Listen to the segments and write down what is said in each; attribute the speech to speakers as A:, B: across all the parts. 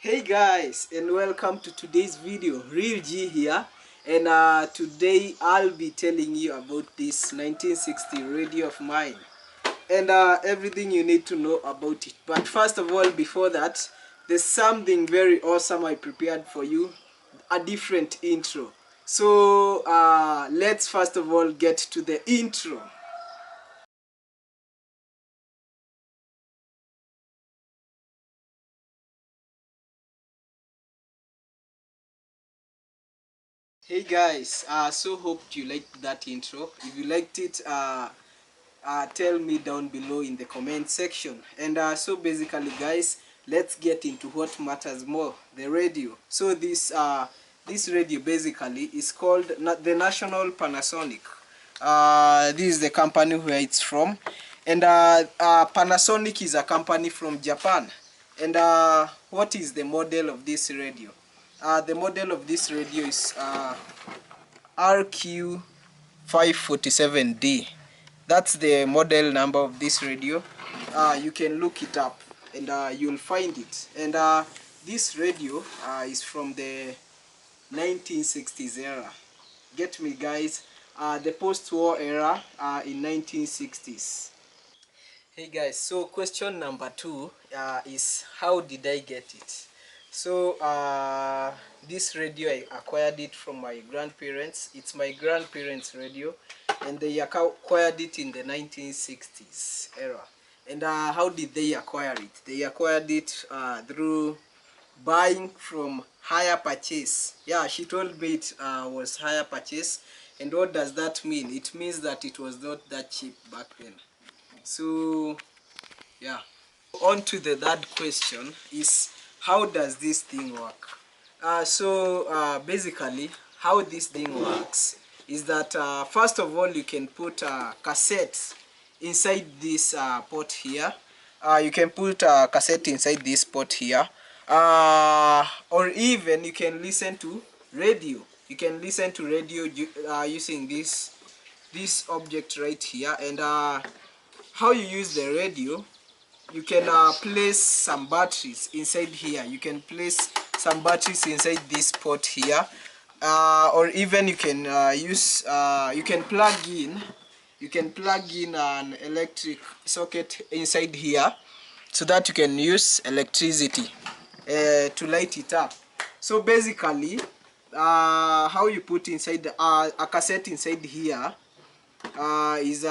A: Hey guys, and welcome to today's video. Real G here, and today I'll be telling you about this 1960 radio of mine and everything you need to know about it. But first of all, before that, there's something very awesome I prepared for you, a different intro. So let's first of all get to the intro. Hey guys, so hope you liked that intro. If you liked it, tell me down below in the comment section. And so basically guys, let's get into what matters more, the radio. So this radio basically is called the National Panasonic. This is the company where it's from, and Panasonic is a company from Japan. And what is the model of this radio? The model of this radio is RQ547D. That's the model number of this radio. You can look it up and you'll find it. And this radio is from the 1960s era. Get me guys, the post-war era in 1960s. Hey guys, so question number 2 is how did I get it? So this radio, I acquired it from my grandparents. It's my grandparents' radio, and they acquired it in the 1960s era. And how did they acquire it? They acquired it through buying from hire purchase. Yeah, she told me it was hire purchase. And what does that mean? It means that it was not that cheap back then. So yeah, on to the third question is how does this thing work? Basically how this thing works is that first of all you can put a cassette inside this pot here. You can put a cassette inside this pot here, or even you can listen to radio. You can listen to radio using this object right here. And how you use the radio, you can place some batteries inside here. You can place some batteries inside this pot here, or even you can you can plug in an electric socket inside here, so that you can use electricity to light it up. So basically how you put inside a cassette inside here is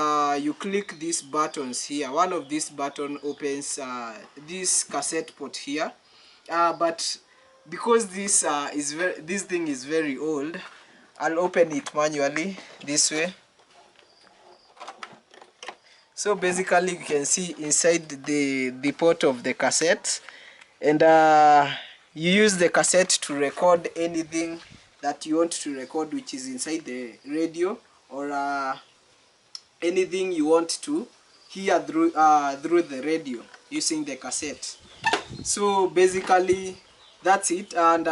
A: you click these buttons here. One of these button opens this cassette port here, but because this this thing is very old, I'll open it manually this way. So basically you can see inside the port of the cassette, and you use the cassette to record anything that you want to record which is inside the radio, or anything you want to hear through the radio using the cassette. So basically that's it. And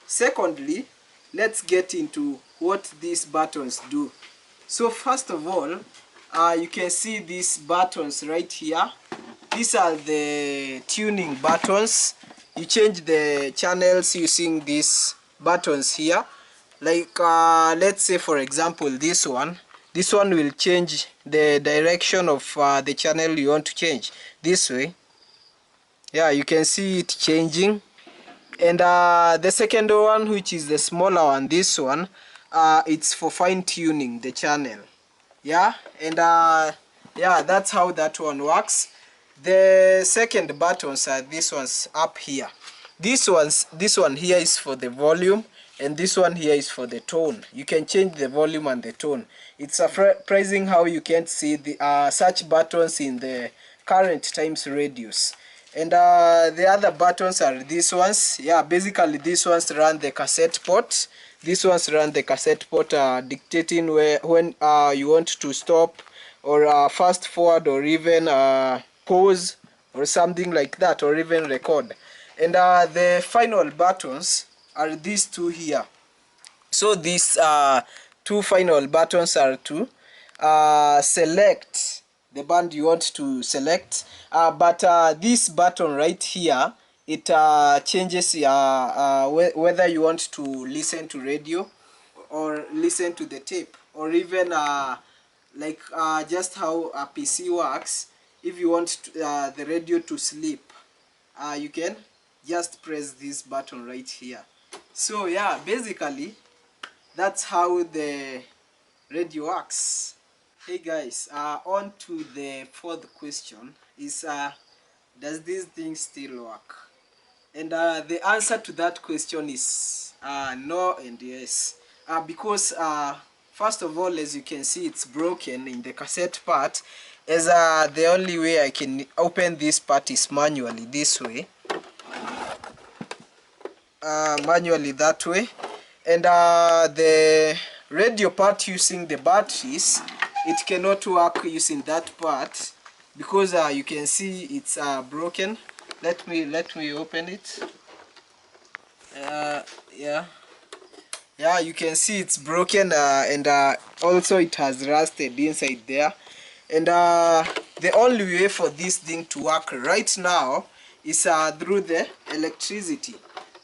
A: secondly, let's get into what these buttons do. So first of all, you can see these buttons right here. These are the tuning buttons. You change the channels using these buttons here. Like let's say for example this one will change the direction of the channel you want to change this way. Yeah, you can see it changing. And the second one, which is the smaller one, this one, it's for fine-tuning the channel. Yeah, and yeah, that's how that one works. The second buttons are these ones up here. This one here is for the volume, and this one here is for the tone. You can change the volume and the tone. It's surprising how you can't see the such buttons in the current times radios. And the other buttons are these ones. Yeah, basically these ones run the cassette port. These ones run the cassette port, dictating when you want to stop, or fast forward, or even pause, or something like that, or even record. And the final buttons are these two here. So these two final buttons are to select the band you want to select, but this button right here it changes whether you want to listen to radio or listen to the tape, or even like just how a PC works. If you want the radio to sleep, you can just press this button right here. So yeah, basically that's how the radio works. Hey guys, on to the fourth question is does this thing still work? And the answer to that question is no and yes. Because first of all, as you can see, it's broken in the cassette part. As the only way I can open this part is manually, this way. Manually that way. And the radio part using the batteries, it cannot work using that part because you can see it's broken. Let me open it. Yeah, you can see it's broken, and also it has rusted inside there. And the only way for this thing to work right now is through the electricity,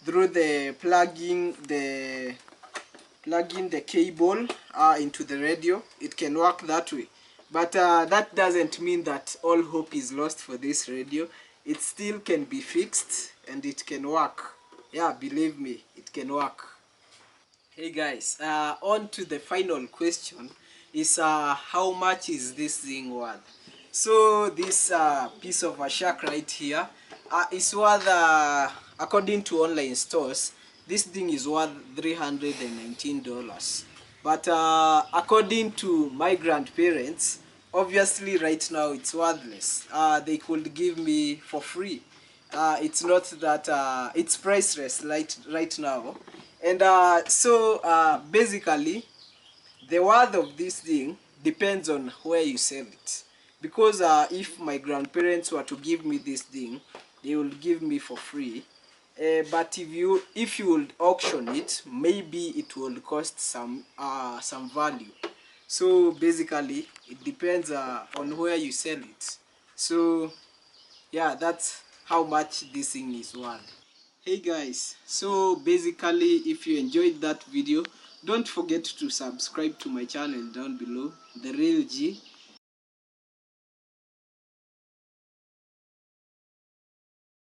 A: through the plugging the cable into the radio. It can work that way, but that doesn't mean that all hope is lost for this radio. It still can be fixed and it can work. Yeah, believe me, it can work. Hey guys, on to the final question is how much is this thing worth? So this piece of a shark right here is worth, according to online stores, this thing is worth $319. But according to my grandparents, obviously right now it's worthless. They could give me for free. It's not that it's priceless right now. And so basically the worth of this thing depends on where you sell it, because if my grandparents were to give me this thing, they will give me for free. But if you would auction it, maybe it will cost some value. So basically it depends on where you sell it. So yeah, that's how much this thing is worth. Hey guys, so basically if you enjoyed that video, don't forget to subscribe to my channel down below, The Real G.